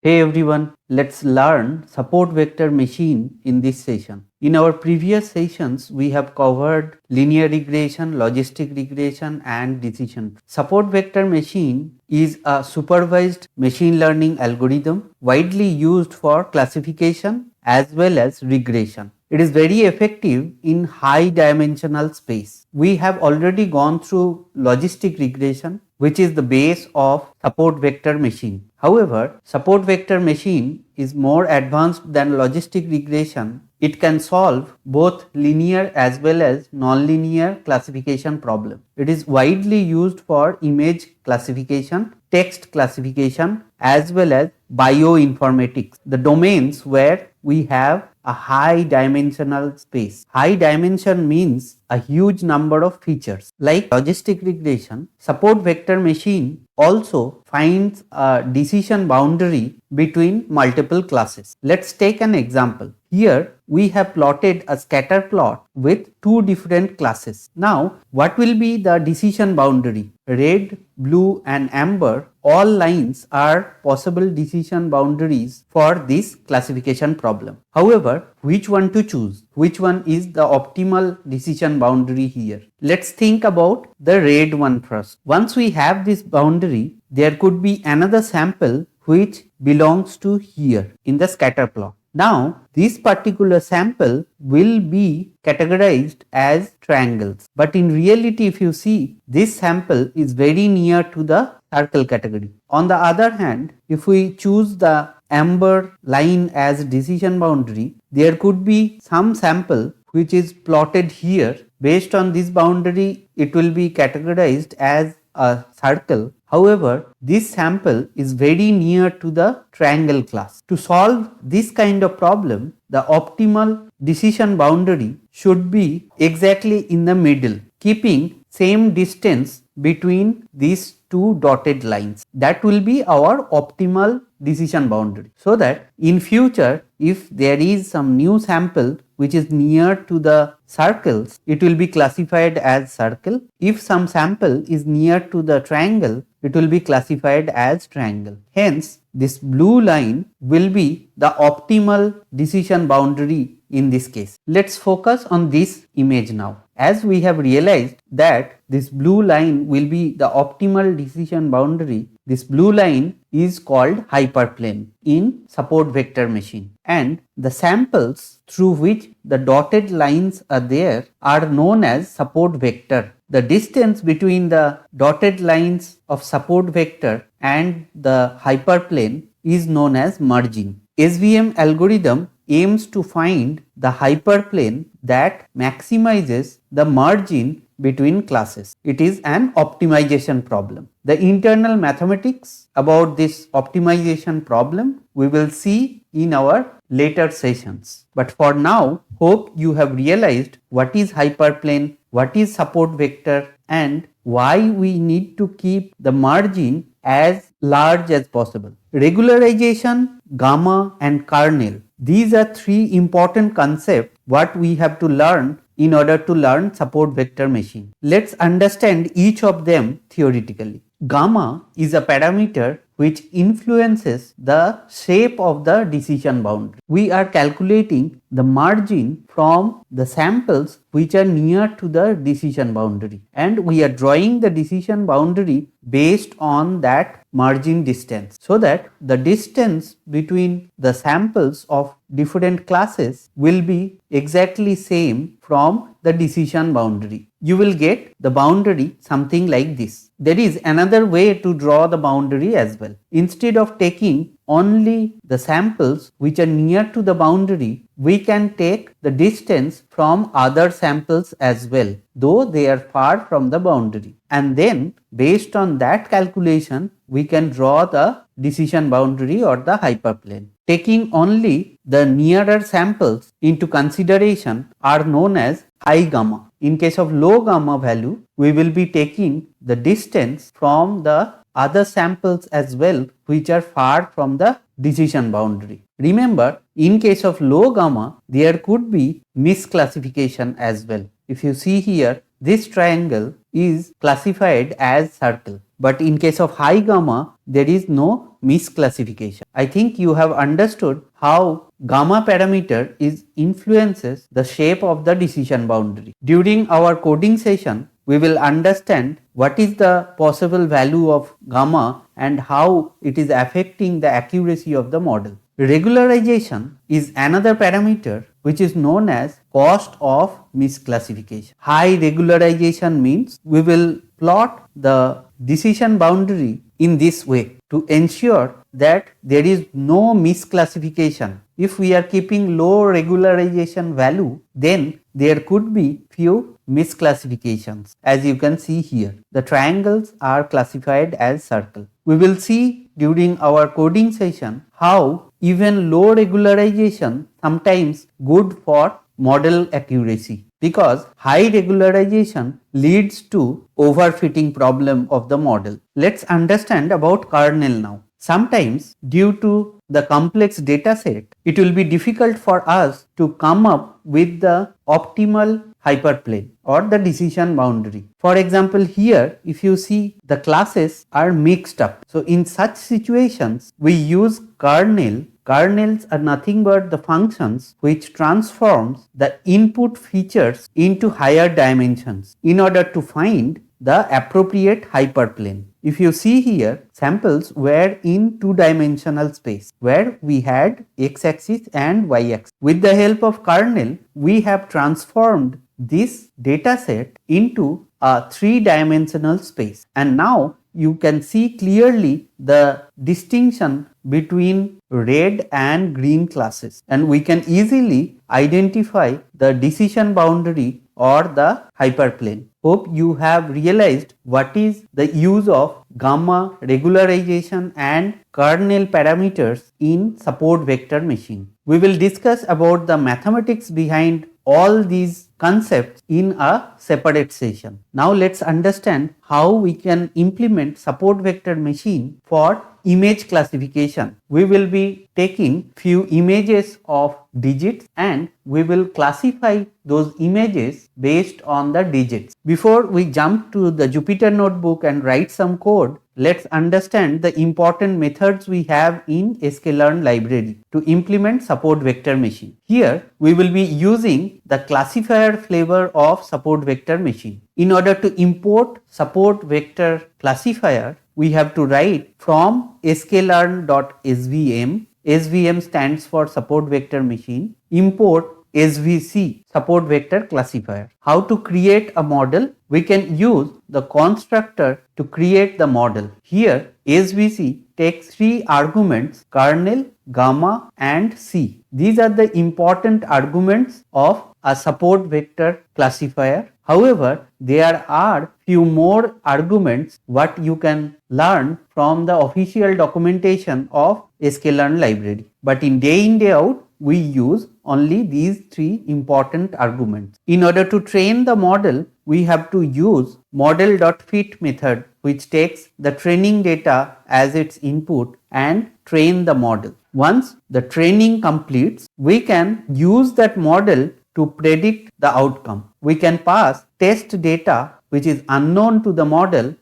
Hey everyone, let's learn support vector machine in this session. In our previous sessions, we have covered linear regression, logistic regression and decision. Support vector machine is a supervised machine learning algorithm widely used for classification as well as regression. It is very effective in high dimensional space. We have already gone through logistic regression, which is the base of support vector machine. However, support vector machine is more advanced than logistic regression. It can solve both linear as well as nonlinear classification problem. It is widely used for image classification, text classification as well as bioinformatics, the domains where we have a high dimensional space. High dimension means a huge number of features. Like logistic regression, support vector machine also finds a decision boundary between multiple classes. Let's take an example. Here we have plotted a scatter plot with two different classes. Now what will be the decision boundary? Red, blue and amber, all lines are possible decision boundaries for this classification problem. However, which one to choose? Which one is the optimal decision boundary here? Let's think about the red one first. Once we have this boundary, there could be another sample which belongs to here in the scatter plot. Now, this particular sample will be categorized as triangles. But in reality, if you see, this sample is very near to the circle category. On the other hand, if we choose the amber line as decision boundary, there could be some sample which is plotted here. Based on this boundary, it will be categorized as a circle. However, this sample is very near to the triangle class. To solve this kind of problem, the optimal decision boundary should be exactly in the middle, keeping same distance between these two dotted lines. That will be our optimal decision boundary. So that in future, if there is some new sample which is near to the circles, it will be classified as circle. If some sample is near to the triangle, it will be classified as triangle. Hence, this blue line will be the optimal decision boundary in this case. Let's focus on this image now. As we have realized that this blue line will be the optimal decision boundary, this blue line is called hyperplane in support vector machine, and the samples through which the dotted lines are there are known as support vector. The distance between the dotted lines of support vector and the hyperplane is known as margin. SVM algorithm aims to find the hyperplane that maximizes the margin between classes. It is an optimization problem. The internal mathematics about this optimization problem we will see in our later sessions. But for now, hope you have realized what is hyperplane, what is support vector and why we need to keep the margin as large as possible. Regularization, gamma and kernel. These are three important concepts what we have to learn in order to learn support vector machine. Let's understand each of them theoretically. Gamma is a parameter which influences the shape of the decision boundary. We are calculating the margin from the samples which are near to the decision boundary, and we are drawing the decision boundary based on that margin distance, so that the distance between the samples of different classes will be exactly same from the decision boundary. You will get the boundary something like this. There is another way to draw the boundary as well. Instead of taking only the samples which are near to the boundary, we can take the distance from other samples as well, though they are far from the boundary. And then based on that calculation, we can draw the decision boundary or the hyperplane. Taking only the nearer samples into consideration are known as high gamma. In case of low gamma value, we will be taking the distance from the other samples as well which are far from the decision boundary. Remember, in case of low gamma, there could be misclassification as well. If you see here, this triangle is classified as circle. but in case of high gamma, there is no misclassification. I think you have understood how gamma parameter influences the shape of the decision boundary. During our coding session, we will understand what is the possible value of gamma and how it is affecting the accuracy of the model. Regularization is another parameter which is known as cost of misclassification. High regularization means we will plot the decision boundary in this way to ensure that there is no misclassification. If we are keeping low regularization value, then there could be few misclassifications. As you can see here, the triangles are classified as circle. We will see during our coding session how even low regularization sometimes good for model accuracy, because high regularization leads to overfitting problem of the model. Let's understand about kernel now. Sometimes due to the complex data set, it will be difficult for us to come up with the optimal hyperplane or the decision boundary. For example, here if you see the classes are mixed up. So in such situations we use kernel. Kernels are nothing but the functions which transforms the input features into higher dimensions in order to find the appropriate hyperplane. If you see here, samples were in two-dimensional space where we had x-axis and y-axis. With the help of kernel, we have transformed this data set into a three-dimensional space, and now you can see clearly the distinction between red and green classes, and we can easily identify the decision boundary or the hyperplane. Hope you have realized what is the use of gamma, regularization and kernel parameters in support vector machine. We will discuss about the mathematics behind all these concepts in a separate session. Now let's understand how we can implement support vector machine for image classification. We will be taking few images of digits and we will classify those images based on the digits. Before we jump to the Jupyter notebook and write some code, let's understand the important methods we have in SKLearn library to implement support vector machine. Here we will be using the classifier flavor of support vector machine. In order to import support vector classifier, we have to write from sklearn.svm. SVM stands for support vector machine. Import SVC, support vector classifier. How to create a model? We can use the constructor to create the model. Here SVC takes three arguments: kernel, gamma and C. These are the important arguments of a support vector classifier. However, there are few more arguments what you can learn from the official documentation of SKLearn library. But in day out, we use only these three important arguments. In order to train the model, we have to use model.fit method, which takes the training data as its input and train the model. Once the training completes, we can use that model to predict the outcome. We can pass test data which is unknown to the model,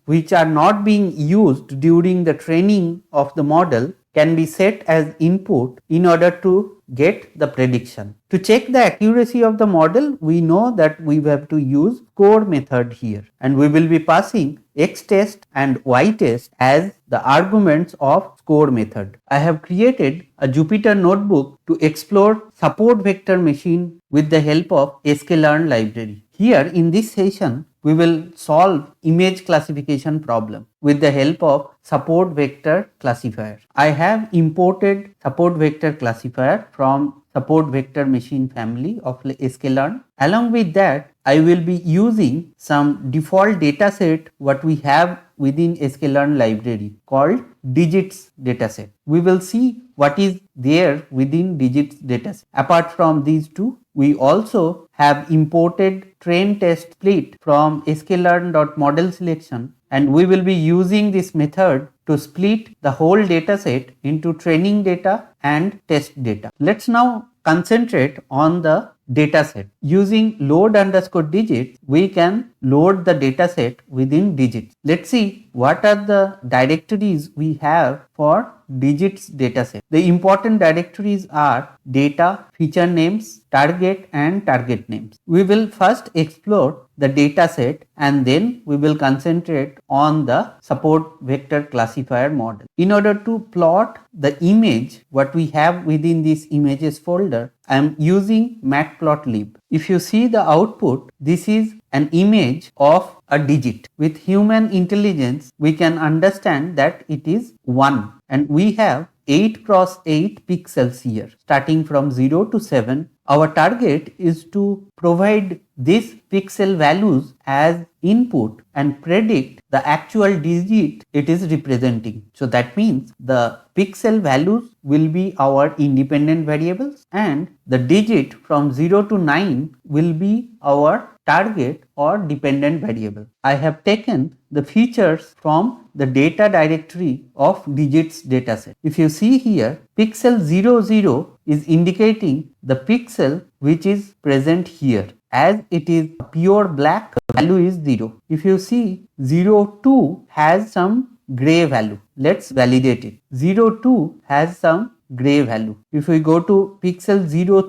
which are not being used during the training of the model, can be set as input in order to get the prediction. To check the accuracy of the model, we know that we have to use score method here, and we will be passing x test and y test as the arguments of score method. I have created a Jupyter notebook to explore support vector machine with the help of SKLearn library. Here in this session, we will solve image classification problem with the help of support vector classifier. I have imported support vector classifier from support vector machine family of SKLearn. Along with that, I will be using some default data set what we have within SKLearn library called digits dataset. We will see what is there within digits dataset. Apart from these two, we also have imported train test split from sklearn.model selection, and we will be using this method to split the whole dataset into training data and test data. Let's now concentrate on the dataset. Using load underscore digits, we can load the dataset within digits. Let's see what are the directories we have for digits dataset. The important directories are data, feature names, target and target names. We will first explore the dataset and then we will concentrate on the support vector classifier model. In order to plot the image what we have within this images folder, I am using matplotlib. If you see the output, this is an image of a digit. With human intelligence, we can understand that it is 1 and we have 8 cross 8 pixels here starting from 0 to 7. Our target is to provide these pixel values as input and predict the actual digit it is representing. So that means the pixel values will be our independent variables and the digit from 0 to 9 will be our target or dependent variable. I have taken the features from the data directory of digits dataset. If you see here, pixel 00 is indicating the pixel which is present here. As it is pure black, value is 0. If you see 02 has some gray value. Let's validate it. 02 has some gray value. If we go to pixel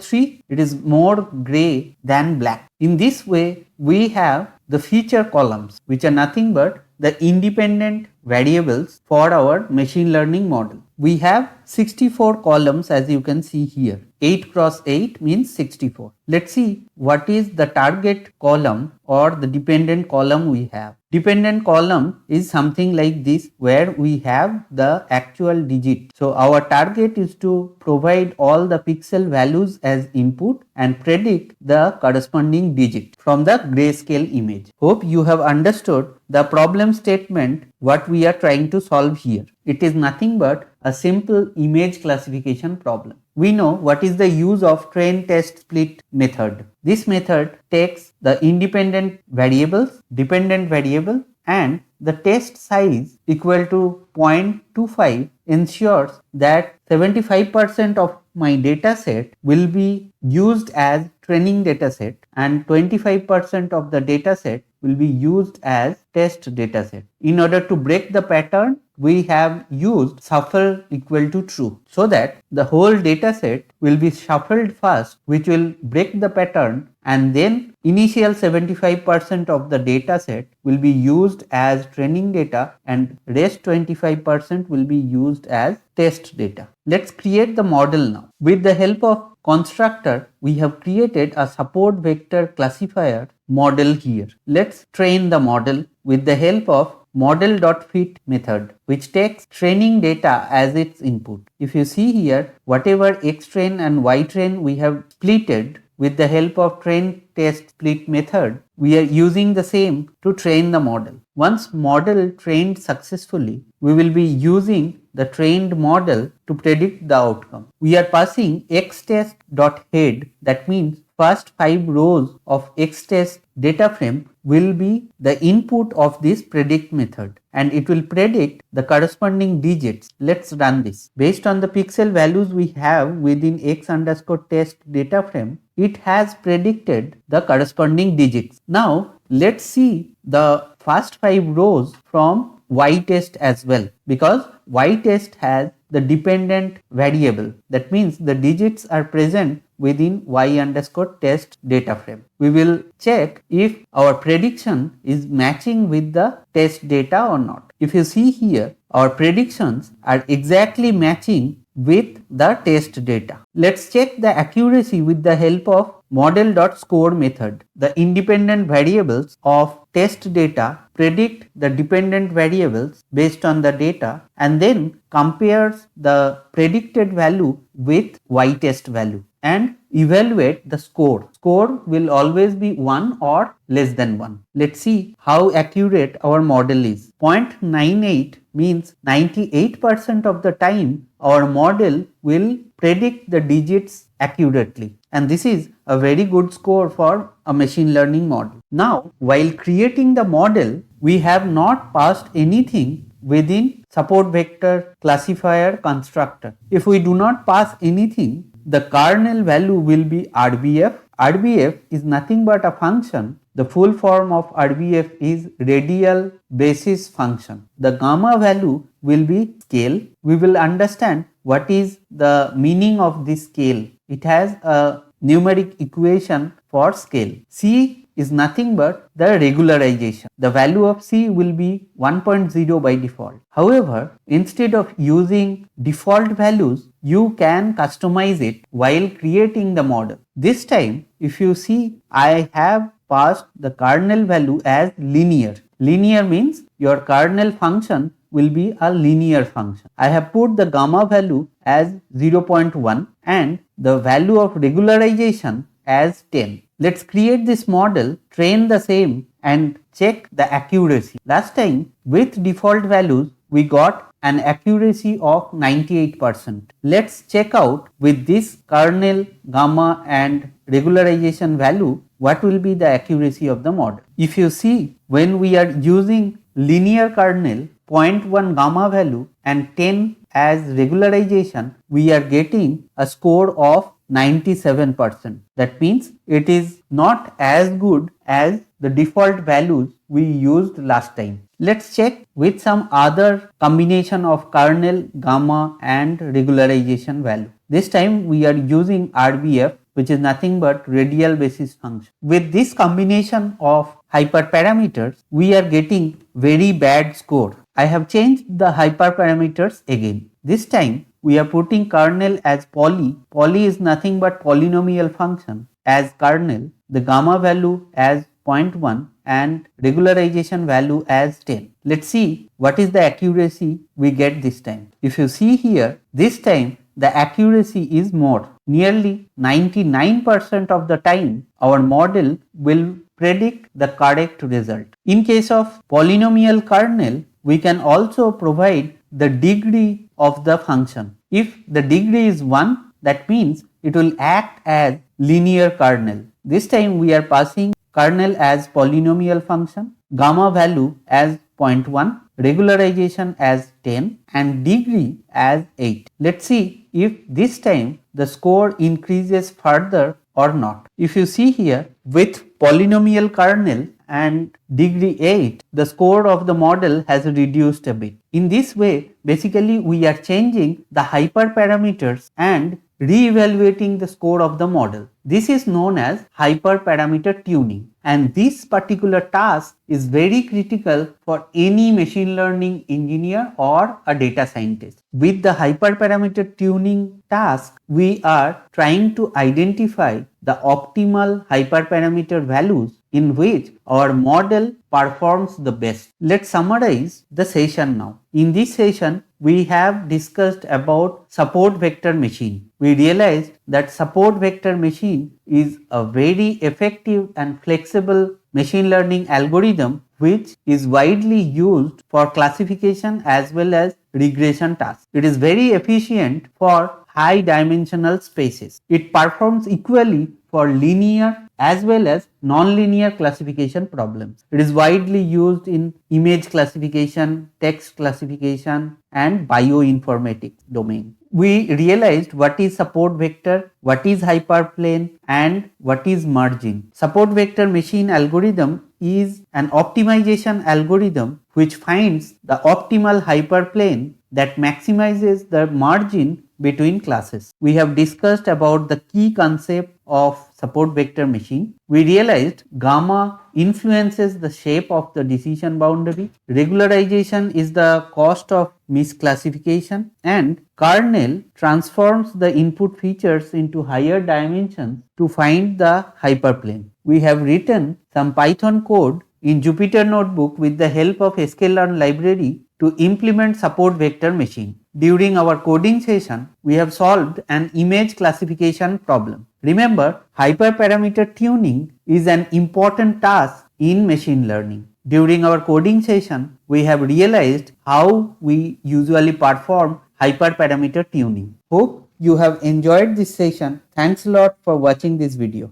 03, it is more gray than black. In this way, we have the feature columns which are nothing but the independent variables for our machine learning model. We have 64 columns as you can see here. 8 cross 8 means 64. Let's see what is the target column or the dependent column we have. Dependent column is something like this where we have the actual digit. So our target is to provide all the pixel values as input and predict the corresponding digit from the grayscale image. Hope you have understood the problem statement what we are trying to solve here. It is nothing but a simple image classification problem. We know what is the use of train test split method. This method takes the independent variables, dependent variable and the test size equal to 0.25 ensures that 75% of my data set will be used as training data set and 25% of the data set will be used as test data set. In order to break the pattern, we have used shuffle equal to true so that the whole data set will be shuffled first, which will break the pattern, and then initial 75% of the data set will be used as training data and rest 25% will be used as test data. Let's create the model now. With the help of constructor, we have created a support vector classifier model here. Let's train the model with the help of model.fit method, which takes training data as its input. If you see here, whatever x train and y train we have splitted with the help of train test split method, we are using the same to train the model. Once model trained successfully, we will be using the trained model to predict the outcome. We are passing xtest.head, that means first 5 rows of xtest data frame will be the input of this predict method and it will predict the corresponding digits. Let's run this. Based on the pixel values we have within x underscore test data frame, it has predicted the corresponding digits. Now let's see the first 5 rows from y test as well, because y test has the dependent variable. That means the digits are present within y underscore test data frame. We will check if our prediction is matching with the test data or not. If you see here, our predictions are exactly matching with the test data. Let's check the accuracy with the help of model.score method. The independent variables of test data predict the dependent variables based on the data and then compares the predicted value with y test value and evaluate the score. Score will always be 1 or less than 1. Let's see how accurate our model is. 0.98 means 98% of the time our model will predict the digits accurately, and this is a very good score for a machine learning model. Now, while creating the model, we have not passed anything within support vector classifier constructor. If we do not pass anything, the kernel value will be RBF RBF is nothing but a function. The full form of RBF is radial basis function. The gamma value will be scale. We will understand what is the meaning of this scale. It has a numeric equation for scale. C is nothing but the regularization. The value of C will be 1.0 by default. However, instead of using default values, you can customize it while creating the model. This time, if you see, I have passed the kernel value as linear. Linear means your kernel function will be a linear function. I have put the gamma value as 0.1 and the value of regularization as 10. Let's create this model, train the same and check the accuracy. Last time with default values we got an accuracy of 98%. Let's check out with this kernel, gamma and regularization value what will be the accuracy of the model. If you see, when we are using linear kernel, 0.1 gamma value and 10 as regularization, we are getting a score of 97%. That means it is not as good as the default values we used last time. Let's check with some other combination of kernel, gamma and regularization value. This time we are using RBF, which is nothing but radial basis function. With this combination of hyperparameters, we are getting very bad score. I have changed the hyperparameters again. This time we are putting kernel as poly. Poly is nothing but polynomial function as kernel, the gamma value as 0.1 and regularization value as 10. Let's see what is the accuracy we get this time. If you see here, this time the accuracy is more. Nearly 99% of the time our model will predict the correct result. In case of polynomial kernel, we can also provide the degree of the function. If the degree is 1, that means it will act as linear kernel. This time we are passing kernel as polynomial function, gamma value as 0.1, regularization as 10 and degree as 8. Let's see if this time the score increases further or not. If you see here, with polynomial kernel and degree 8, the score of the model has reduced a bit. In this way, basically we are changing the hyperparameters and re-evaluating the score of the model. This is known as hyperparameter tuning, and this particular task is very critical for any machine learning engineer or a data scientist. With the hyperparameter tuning task, we are trying to identify the optimal hyperparameter values in which our model performs the best. Let's summarize the session now. In this session, we have discussed about support vector machine. We realized that support vector machine is a very effective and flexible machine learning algorithm which is widely used for classification as well as regression tasks. It is very efficient for high dimensional spaces. It performs equally for linear as well as non-linear classification problems. It is widely used in image classification, text classification and bioinformatics domain. We realized what is support vector, what is hyperplane and what is merging. Support vector machine algorithm is an optimization algorithm which finds the optimal hyperplane that maximizes the margin between classes. We have discussed about the key concept of support vector machine. We realized gamma influences the shape of the decision boundary, regularization is the cost of misclassification, and kernel transforms the input features into higher dimensions to find the hyperplane. We have written some Python code in Jupyter notebook with the help of SKLearn library to implement support vector machine. During our coding session, we have solved an image classification problem. Remember, hyperparameter tuning is an important task in machine learning. During our coding session, we have realized how we usually perform hyperparameter tuning. Hope you have enjoyed this session. Thanks a lot for watching this video.